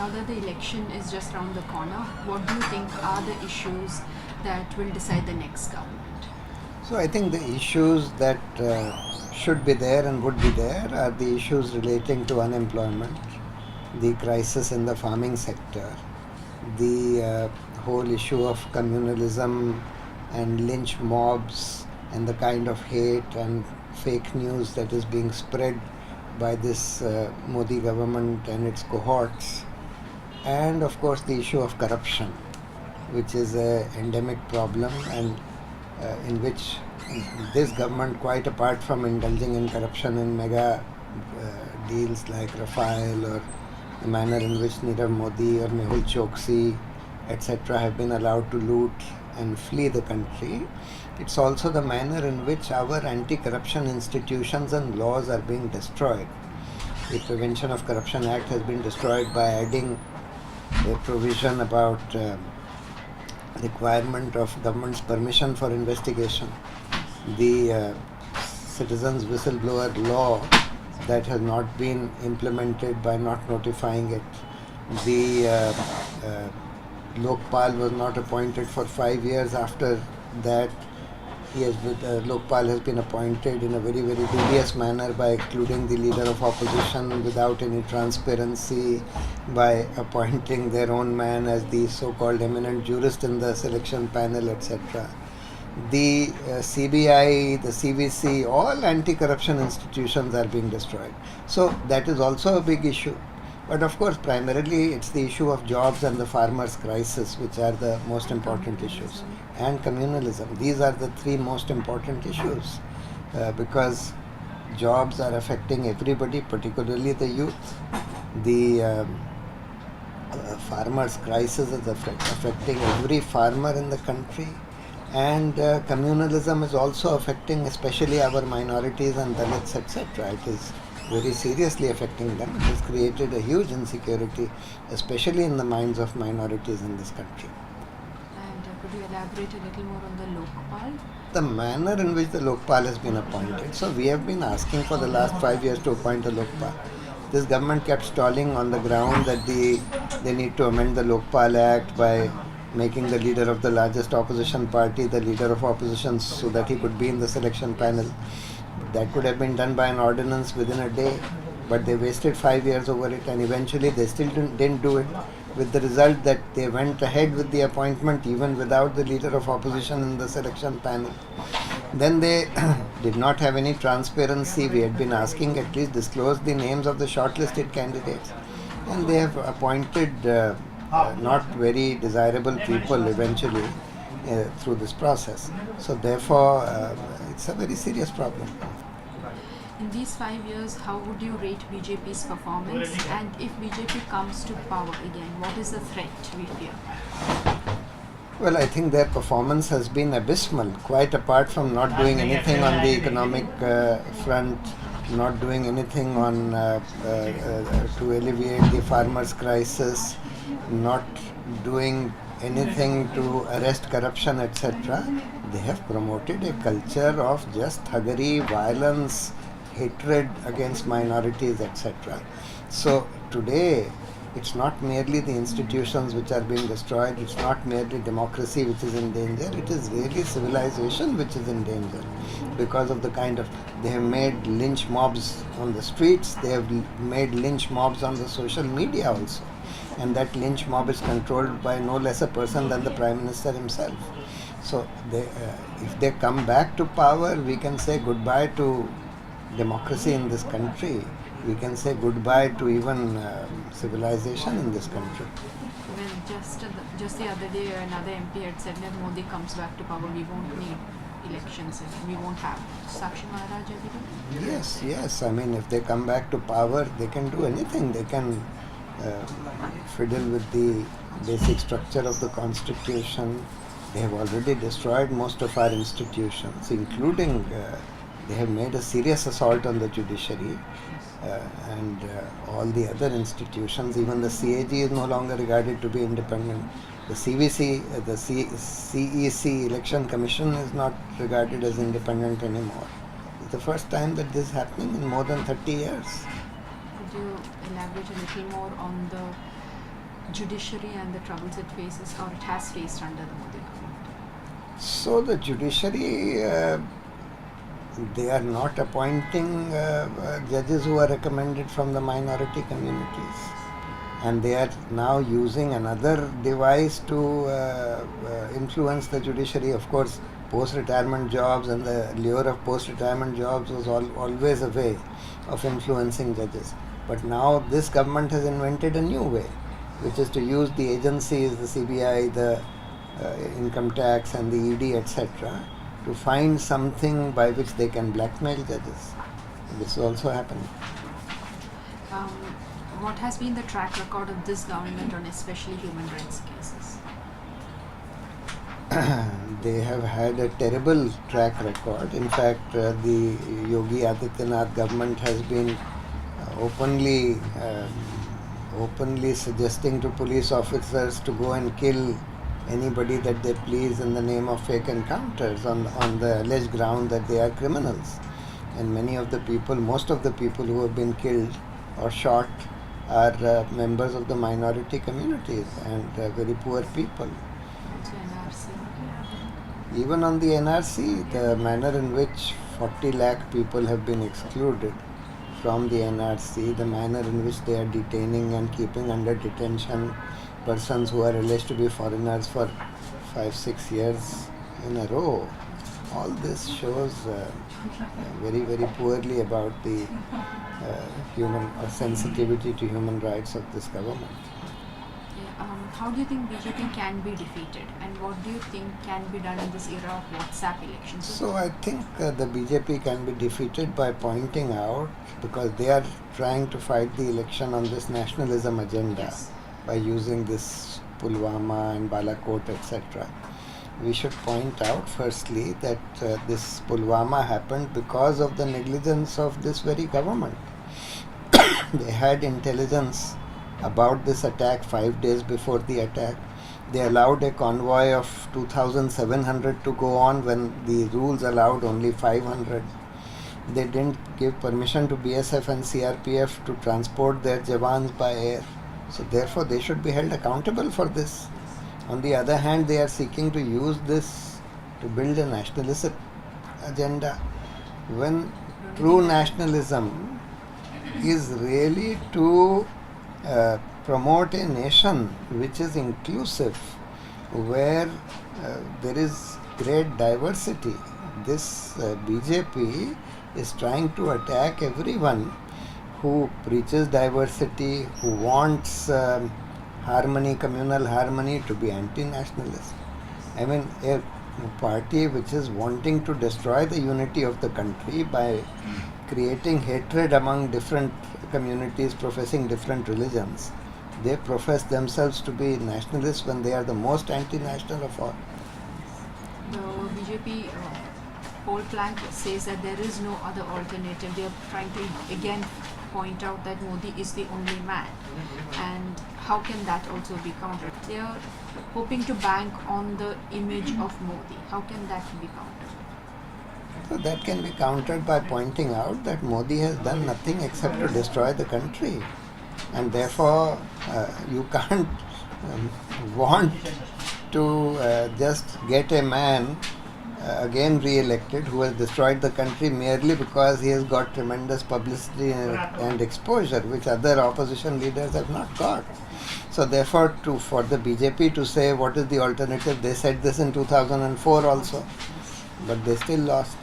now that the election is just around the corner, what do you think are the issues that will decide the next government? So I think the issues that should be there and would be there are the issues relating to unemployment, the crisis in the farming sector, the whole issue of communalism and lynch mobs and the kind of hate and fake news that is being spread by this Modi government and its cohorts, and of course the issue of corruption, which is an endemic problem, and in which this government, quite apart from indulging in corruption in mega deals like Rafale, or the manner in which Nirav Modi or Mehul Choksi, etc., have been allowed to loot and flee the country, it's also the manner in which our anti-corruption institutions and laws are being destroyed. The Prevention of Corruption Act has been destroyed by adding a provision about requirement of government's permission for investigation. The citizens whistleblower law that has not been implemented by not notifying it. The Lokpal was not appointed for 5 years. After that, Lokpal has been appointed in a very, very dubious manner by excluding the leader of opposition without any transparency, by appointing their own man as the so-called eminent jurist in the selection panel, etc. The CBI, the CVC, all anti-corruption institutions are being destroyed. So that is also a big issue. But of course, primarily it's the issue of jobs and the farmers' crisis, which are the most important issues. And communalism. These are the three most important issues because jobs are affecting everybody, particularly the youth. The farmers' crisis is affecting every farmer in the country. And communalism is also affecting especially our minorities and Dalits, etc. It is very seriously affecting them. It has created a huge insecurity, especially in the minds of minorities in this country. And could you elaborate a little more on the Lokpal? The manner in which the Lokpal has been appointed. So we have been asking for the last 5 years to appoint a Lokpal. This government kept stalling on the ground that they need to amend the Lokpal Act by making the leader of the largest opposition party the leader of opposition so that he could be in the selection panel. That could have been done by an ordinance within a day, but they wasted 5 years over it, and eventually they still didn't do it, with the result that they went ahead with the appointment even without the leader of opposition in the selection panel. Then they did not have any transparency. We had been asking at least disclose the names of the shortlisted candidates, and they have appointed not very desirable people eventually through this process. So therefore, it's a very serious problem. In these 5 years, how would you rate BJP's performance? And if BJP comes to power again, what is the threat we fear? Well, I think their performance has been abysmal, quite apart from not doing anything on the economic front, not doing anything on to alleviate the farmers' crisis, not doing anything to arrest corruption, etc. They have promoted a culture of just thuggery, violence, hatred against minorities, etc. So today, it's not merely the institutions which are being destroyed, it's not merely democracy which is in danger, it is really civilization which is in danger because of the kind of, they have made lynch mobs on the streets, they have made lynch mobs on the social media also. And that lynch mob is controlled by no less a person than the Prime Minister himself. So if they come back to power, we can say goodbye to democracy in this country. We can say goodbye to even civilization in this country. Well, just the other day, another MP had said that Modi comes back to power, we won't need elections, we won't have Sakshi Maharaj everything. Yes. I mean, if they come back to power, they can do anything. They can fiddle with the basic structure of the constitution. They have already destroyed most of our institutions, including they have made a serious assault on the judiciary and all the other institutions. Even the CAG is no longer regarded to be independent. The CVC, the CEC Election Commission is not regarded as independent anymore. It's the first time that this is happening in more than 30 years. Could you elaborate a little more on the judiciary and the troubles it faces or it has faced under the Modi government? So the judiciary, they are not appointing judges who are recommended from the minority communities, and they are now using another device to influence the judiciary. Of course, post-retirement jobs and the lure of post-retirement jobs was always a way of influencing judges. But now this government has invented a new way, which is to use the agencies, the CBI, the income tax and the ED, etc., to find something by which they can blackmail judges. This is also happening. What has been the track record of this government on especially human rights cases? They have had a terrible track record. In fact, the Yogi Adityanath government has been openly suggesting to police officers to go and kill anybody that they please in the name of fake encounters on the alleged ground that they are criminals. And most of the people who have been killed or shot are members of the minority communities and very poor people. Also NRC. Even on the NRC, the manner in which 40 lakh people have been excluded from the NRC, the manner in which they are detaining and keeping under detention persons who are alleged to be foreigners for 5-6 years in a row, all this shows very, very poorly about the human or sensitivity to human rights of this government. How do you think BJP can be defeated, and what do you think can be done in this era of WhatsApp elections? So I think the BJP can be defeated by pointing out, because they are trying to fight the election on this nationalism agenda. Yes. By using this Pulwama and Balakot, etc. We should point out firstly that this Pulwama happened because of the negligence of this very government. They had intelligence about this attack 5 days before the attack. They allowed a convoy of 2,700 to go on when the rules allowed only 500. They didn't give permission to BSF and CRPF to transport their Jawans by air. So therefore they should be held accountable for this. On the other hand, they are seeking to use this to build a nationalist agenda, when true nationalism is really to promote a nation which is inclusive, where there is great diversity. This BJP is trying to attack everyone who preaches diversity, who wants harmony, communal harmony, to be anti-nationalist. I mean, a party which is wanting to destroy the unity of the country by creating hatred among different communities professing different religions. They profess themselves to be nationalists when they are the most anti-national of all. The BJP whole plank says that there is no other alternative. They are trying to again point out that Modi is the only man, and how can that also be countered? They are hoping to bank on the image of Modi. How can that be countered? So that can be countered by pointing out that Modi has done nothing except to destroy the country, and therefore you can't want to just get a man again re-elected who has destroyed the country merely because he has got tremendous publicity and exposure, which other opposition leaders have not got. So therefore, for the BJP to say what is the alternative, they said this in 2004 also, but they still lost.